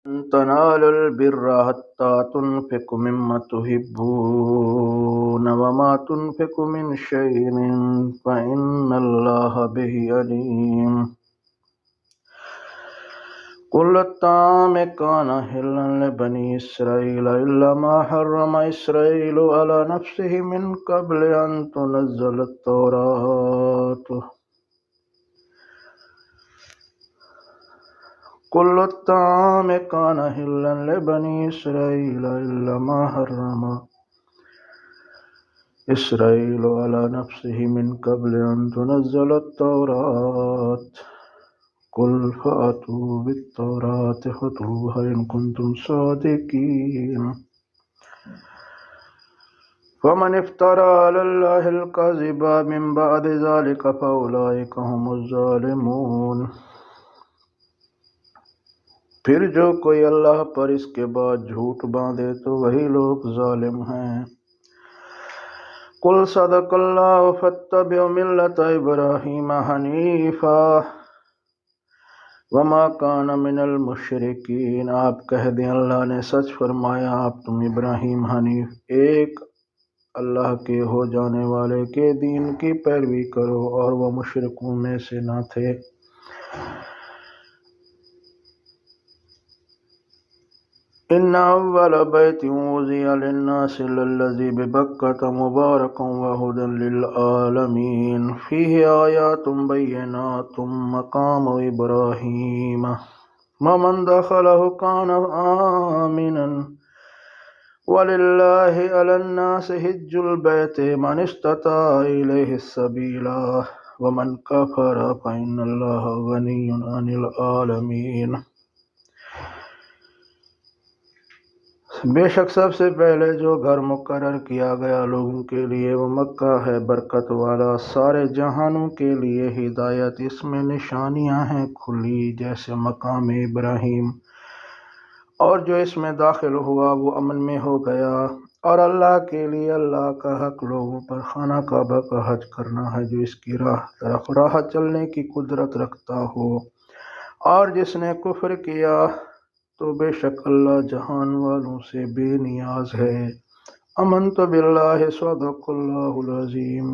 لن تنالوا البر حتى تنفقوا مما تحبون وما تنفقوا من شيء فإن الله به عليم كل الطعام كان حلا لبني إسرائيل إلا ما حرم إسرائيل على نفسه من قبل أن تنزل التوراة كل الطعام كان حلا لبني إسرائيل إلا ما حرم إسرائيل على نفسه من قبل أن تنزل التوراة قل فأتوا بالتوراة فاتلوها إن كنتم صادقين فمن افترى على الله الكذب من بعد ذلك فأولئك هم الظالمون پھر جو کوئی اللہ پر اس کے بعد جھوٹ باندھے تو وہی لوگ ظالم ہیں۔ قل صدق اللہ فاتبعوا ملت ابراہیم حنیفا وما کان من المشرکین، آپ کہہ دیں اللہ نے سچ فرمایا، آپ تم ابراہیم حنیف ایک اللہ کے ہو جانے والے کے دین کی پیروی کرو اور وہ مشرکوں میں سے نہ تھے۔ ان اول بیت وضع للناس للذی ببکۃ مبارکا وہدی للعالمین فیہ آیات بینات مقام ابراہیم ومن دخلہ کان آمنا وللہ علی الناس حج البیت من استطاع الیہ السبیلا ومن کفر فإن اللہ غنی عن العالمین۔ بے شک سب سے پہلے جو گھر مقرر کیا گیا لوگوں کے لیے وہ مکہ ہے، برکت والا، سارے جہانوں کے لیے ہدایت، اس میں نشانیاں ہیں کھلی جیسے مقام ابراہیم، اور جو اس میں داخل ہوا وہ امن میں ہو گیا۔ اور اللہ کے لیے اللہ کا حق لوگوں پر خانہ کعبہ کا حج کرنا ہے جو اس کی طرف راہ چلنے کی قدرت رکھتا ہو، اور جس نے کفر کیا تو بے شک اللہ جہان والوں سے بے نیاز ہے۔ آمنت باللہ صدق اللہ العظیم۔